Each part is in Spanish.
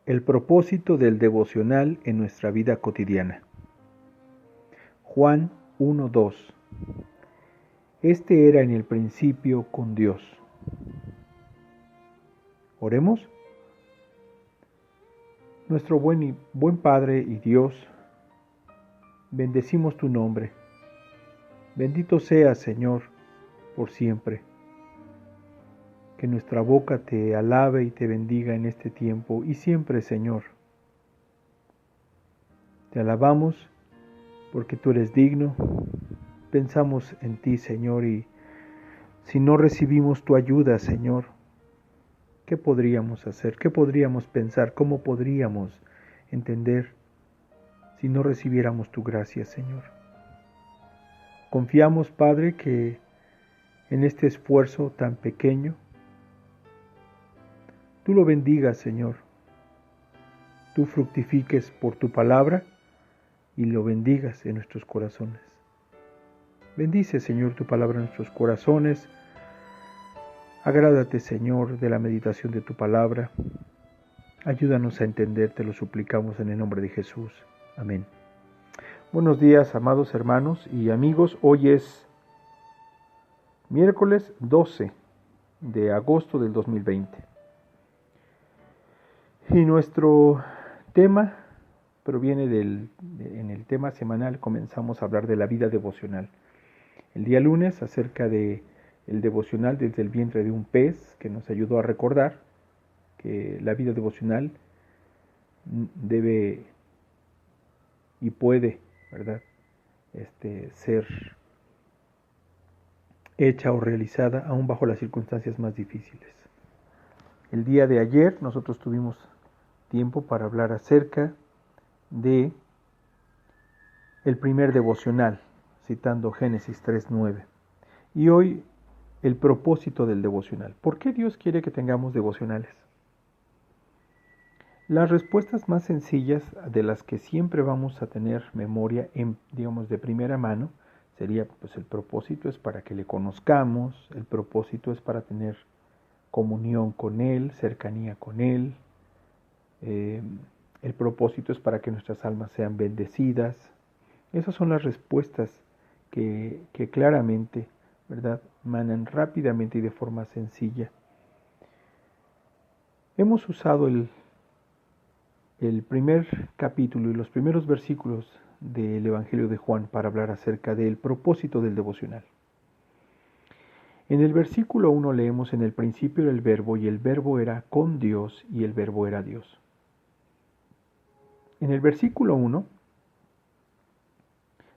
El propósito del devocional en nuestra vida cotidiana. Juan 1:2. Este era en el principio con Dios. Oremos. Nuestro buen Padre y Dios, bendecimos tu nombre. Bendito seas, Señor, por siempre. Que nuestra boca te alabe y te bendiga en este tiempo y siempre, Señor. Te alabamos porque tú eres digno. Pensamos en ti, Señor, y si no recibimos tu ayuda, Señor, ¿qué podríamos hacer? ¿Qué podríamos pensar? ¿Cómo podríamos entender si no recibiéramos tu gracia, Señor? Confiamos, Padre, que en este esfuerzo tan pequeño, tú lo bendigas, Señor. Tú fructifiques por tu palabra y lo bendigas en nuestros corazones. Bendice, Señor, tu palabra en nuestros corazones. Agrádate, Señor, de la meditación de tu palabra. Ayúdanos a entender, te lo suplicamos en el nombre de Jesús. Amén. Buenos días, amados hermanos y amigos. Hoy es miércoles 12 de agosto del 2020. Y nuestro tema proviene en el tema semanal comenzamos a hablar de la vida devocional. El día lunes acerca de el devocional desde el vientre de un pez, que nos ayudó a recordar que la vida devocional debe y puede, ¿verdad?, ser hecha o realizada aún bajo las circunstancias más difíciles. El día de ayer nosotros tuvimos tiempo para hablar acerca de el primer devocional, citando Génesis 3:9. Y hoy el propósito del devocional. ¿Por qué Dios quiere que tengamos devocionales? Las respuestas más sencillas de las que siempre vamos a tener memoria, de primera mano, sería, pues el propósito es para que le conozcamos, el propósito es para tener comunión con Él, cercanía con Él, el propósito es para que nuestras almas sean bendecidas. Esas son las respuestas que claramente, ¿verdad?, manan rápidamente y de forma sencilla. Hemos usado el primer capítulo y los primeros versículos del Evangelio de Juan para hablar acerca del propósito del devocional. En el versículo 1 leemos: en el principio era el verbo, y el verbo era con Dios, y el verbo era Dios. En el versículo 1,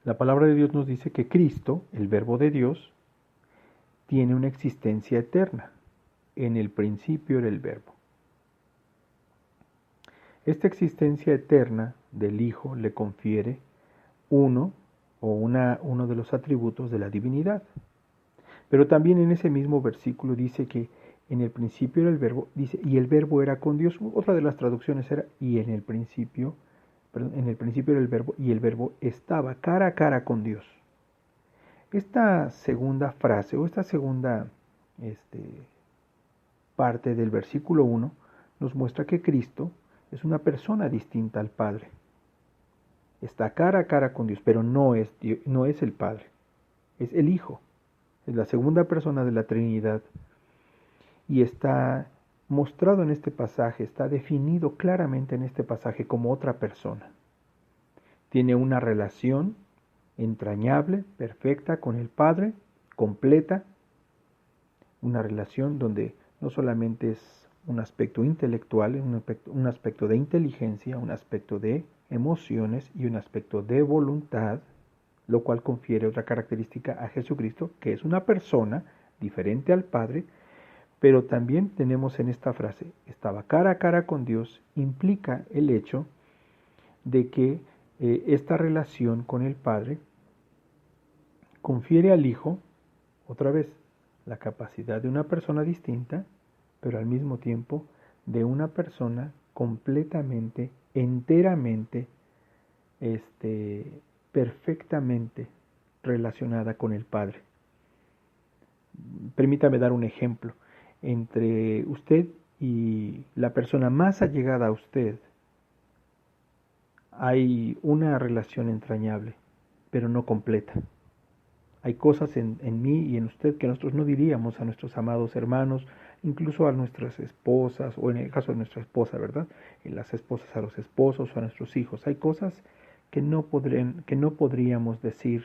la palabra de Dios nos dice que Cristo, el verbo de Dios, tiene una existencia eterna. En el principio era el verbo. Esta existencia eterna del Hijo le confiere uno de los atributos de la divinidad. Pero también en ese mismo versículo dice que en el principio era el verbo, dice, y el verbo era con Dios. Otra de las traducciones era, y en el principio era el verbo, y el verbo estaba cara a cara con Dios. Esta segunda frase, o esta segunda parte del versículo 1, nos muestra que Cristo es una persona distinta al Padre. Está cara a cara con Dios, pero no es el Padre, es el Hijo. Es la segunda persona de la Trinidad y está mostrado en este pasaje, está definido claramente en este pasaje como otra persona. Tiene una relación entrañable, perfecta con el Padre, completa, una relación donde no solamente es un aspecto intelectual, un aspecto de inteligencia, un aspecto de emociones y un aspecto de voluntad, lo cual confiere otra característica a Jesucristo, que es una persona diferente al Padre, pero también tenemos en esta frase, estaba cara a cara con Dios, implica el hecho de que esta relación con el Padre confiere al Hijo, otra vez, la capacidad de una persona distinta, pero al mismo tiempo de una persona completamente, enteramente, perfectamente relacionada con el Padre. Permítame dar un ejemplo. Entre usted y la persona más allegada a usted, hay una relación entrañable, pero no completa. Hay cosas en mí y en usted que nosotros no diríamos a nuestros amados hermanos, incluso a nuestras esposas, o en el caso de nuestra esposa, ¿verdad? Y las esposas a los esposos o a nuestros hijos. Hay cosas que no podríamos decir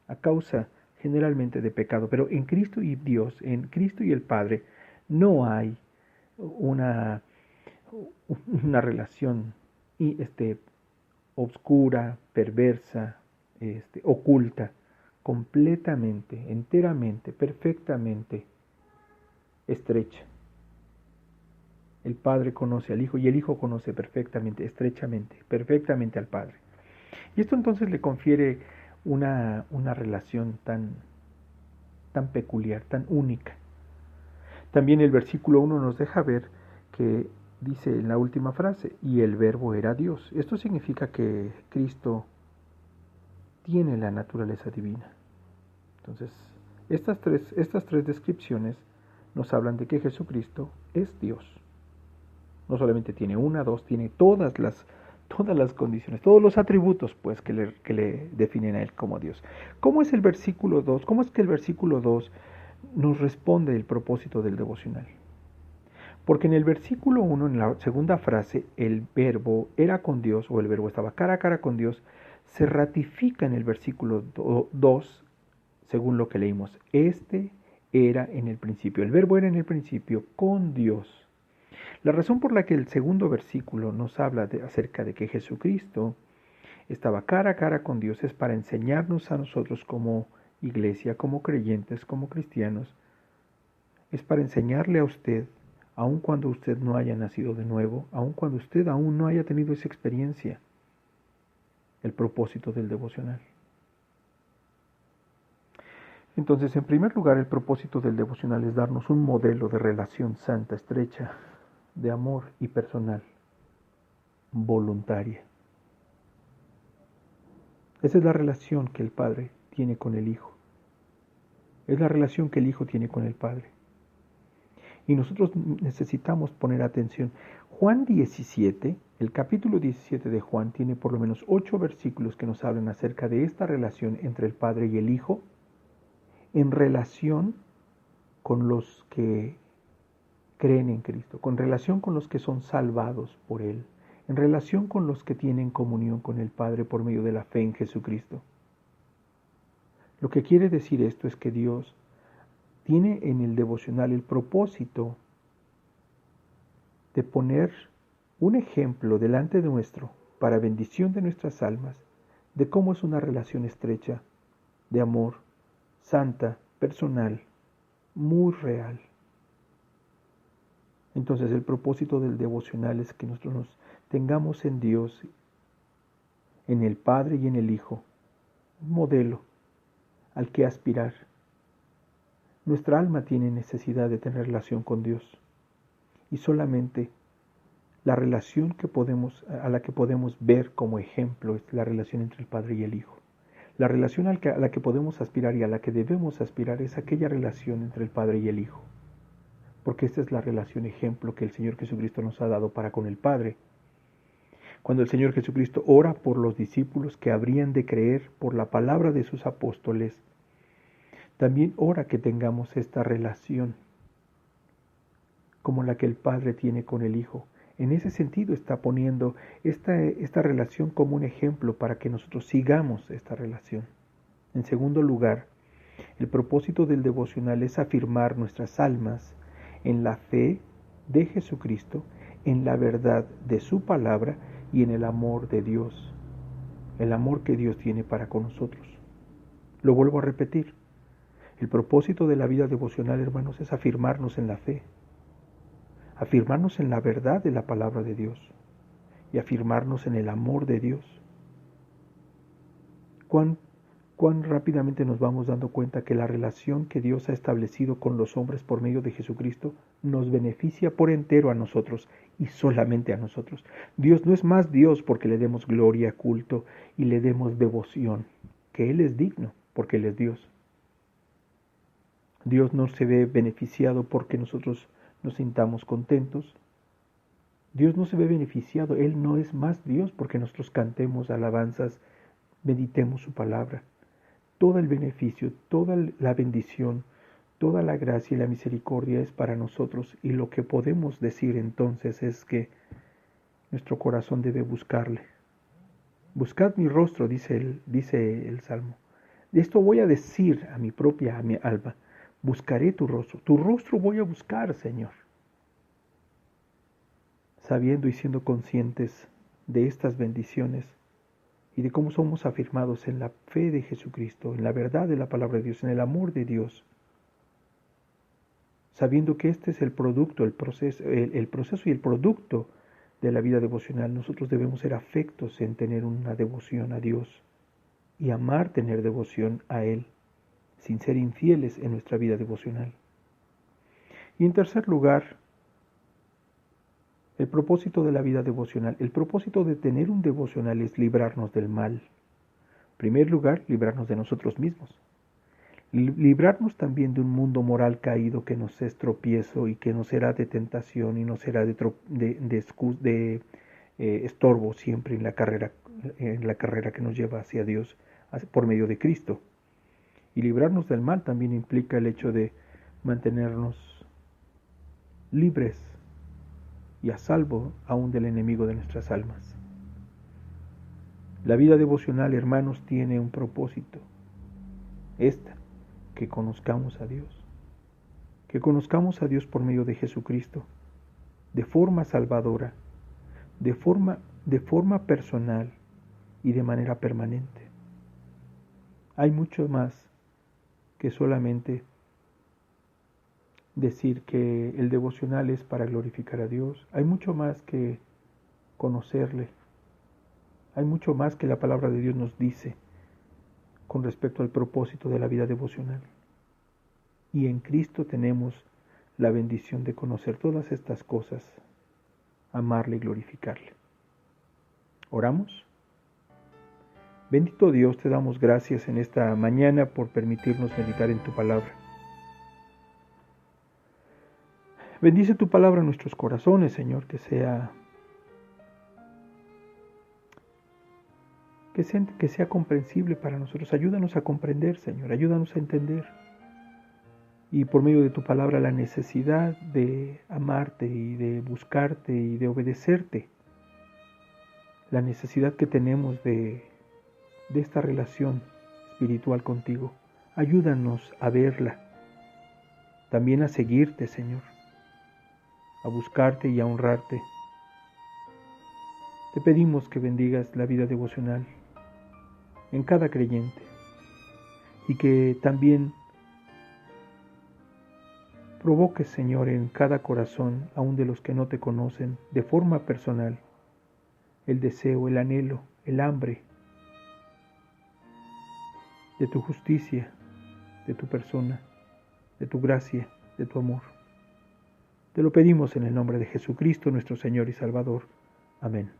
a causa generalmente de pecado, pero en Cristo y Dios, en Cristo y el Padre, no hay una, una relación obscura, perversa, oculta, completamente, enteramente, perfectamente estrecha. El Padre conoce al Hijo y el Hijo conoce perfectamente, estrechamente, perfectamente al Padre. Y esto entonces le confiere una relación tan peculiar, tan única. También el versículo 1 nos deja ver que dice en la última frase, y el Verbo era Dios. Esto significa que Cristo tiene la naturaleza divina. Entonces, estas tres descripciones nos hablan de que Jesucristo es Dios. No solamente tiene una, dos, tiene todas las condiciones, todos los atributos pues que le definen a Él como Dios. ¿Cómo es el versículo 2? ¿Cómo es que el versículo 2 nos responde el propósito del devocional? Porque en el versículo 1, en la segunda frase, el verbo era con Dios, o el verbo estaba cara a cara con Dios, se ratifica en el versículo 2, según lo que leímos. Este era en el principio, el verbo era en el principio con Dios. La razón por la que el segundo versículo nos habla acerca de que Jesucristo estaba cara a cara con Dios es para enseñarnos a nosotros como iglesia, como creyentes, como cristianos, es para enseñarle a usted, aun cuando usted no haya nacido de nuevo, aun cuando usted aún no haya tenido esa experiencia, el propósito del devocional. Entonces, en primer lugar, el propósito del devocional es darnos un modelo de relación santa, estrecha, de amor y personal, voluntaria. Esa es la relación que el Padre tiene con el Hijo. Es la relación que el Hijo tiene con el Padre. Y nosotros necesitamos poner atención. Juan 17, el capítulo 17 de Juan, tiene por lo menos 8 versículos que nos hablan acerca de esta relación entre el Padre y el Hijo, en relación con los que creen en Cristo, con relación con los que son salvados por Él, en relación con los que tienen comunión con el Padre por medio de la fe en Jesucristo. Lo que quiere decir esto es que Dios tiene en el devocional el propósito de poner un ejemplo delante de nuestro, para bendición de nuestras almas, de cómo es una relación estrecha, de amor, santa, personal, muy real. Entonces el propósito del devocional es que nosotros nos tengamos en Dios, en el Padre y en el Hijo, un modelo al que aspirar. Nuestra alma tiene necesidad de tener relación con Dios y solamente la relación a la que podemos ver como ejemplo es la relación entre el Padre y el Hijo. La relación a la que podemos aspirar y a la que debemos aspirar es aquella relación entre el Padre y el Hijo, porque esta es la relación ejemplo que el Señor Jesucristo nos ha dado para con el Padre. Cuando el Señor Jesucristo ora por los discípulos que habrían de creer por la palabra de sus apóstoles, también ora que tengamos esta relación como la que el Padre tiene con el Hijo. En ese sentido está poniendo esta relación como un ejemplo para que nosotros sigamos esta relación. En segundo lugar, el propósito del devocional es afirmar nuestras almas en la fe de Jesucristo, en la verdad de su palabra y en el amor de Dios, el amor que Dios tiene para con nosotros. Lo vuelvo a repetir. El propósito de la vida devocional, hermanos, es afirmarnos en la fe, afirmarnos en la verdad de la palabra de Dios y afirmarnos en el amor de Dios. ¿Cuán rápidamente nos vamos dando cuenta que la relación que Dios ha establecido con los hombres por medio de Jesucristo nos beneficia por entero a nosotros y solamente a nosotros? Dios no es más Dios porque le demos gloria, culto y le demos devoción, que Él es digno porque Él es Dios. Dios no se ve beneficiado porque nosotros nos sintamos contentos, Dios no se ve beneficiado, Él no es más Dios porque nosotros cantemos alabanzas, meditemos su palabra. Todo el beneficio, toda la bendición, toda la gracia y la misericordia es para nosotros, y lo que podemos decir entonces es que nuestro corazón debe buscarle. Buscad mi rostro, dice el Salmo. De esto voy a decir a mi alma, buscaré tu rostro voy a buscar, Señor. Sabiendo y siendo conscientes de estas bendiciones y de cómo somos afirmados en la fe de Jesucristo, en la verdad de la palabra de Dios, en el amor de Dios, sabiendo que este es el producto, el proceso y el producto de la vida devocional, nosotros debemos ser afectos en tener una devoción a Dios y amar tener devoción a Él, sin ser infieles en nuestra vida devocional. Y en tercer lugar, el propósito de la vida devocional. El propósito de tener un devocional es librarnos del mal. En primer lugar, librarnos de nosotros mismos. Librarnos también de un mundo moral caído que nos es tropiezo y que nos será de tentación y nos será de estorbo siempre en la carrera que nos lleva hacia Dios por medio de Cristo. Y librarnos del mal también implica el hecho de mantenernos libres y a salvo aún del enemigo de nuestras almas. La vida devocional, hermanos, tiene un propósito. Que conozcamos a Dios. Que conozcamos a Dios por medio de Jesucristo, de forma salvadora, de forma personal y de manera permanente. Hay mucho más que solamente decir que el devocional es para glorificar a Dios. Hay mucho más que conocerle. Hay mucho más que la palabra de Dios nos dice con respecto al propósito de la vida devocional. Y en Cristo tenemos la bendición de conocer todas estas cosas, amarle y glorificarle. ¿Oramos? Bendito Dios, te damos gracias en esta mañana por permitirnos meditar en tu palabra. Bendice tu palabra en nuestros corazones, Señor, que sea comprensible para nosotros. Ayúdanos a comprender, Señor, ayúdanos a entender. Y por medio de tu palabra la necesidad de amarte y de buscarte y de obedecerte. La necesidad que tenemos de esta relación espiritual contigo. Ayúdanos a verla. También a seguirte, Señor. A buscarte y a honrarte. Te pedimos que bendigas la vida devocional en cada creyente y que también provoques, Señor, en cada corazón, aun de los que no te conocen, de forma personal, el deseo, el anhelo, el hambre de tu justicia, de tu persona, de tu gracia, de tu amor. Te lo pedimos en el nombre de Jesucristo, nuestro Señor y Salvador. Amén.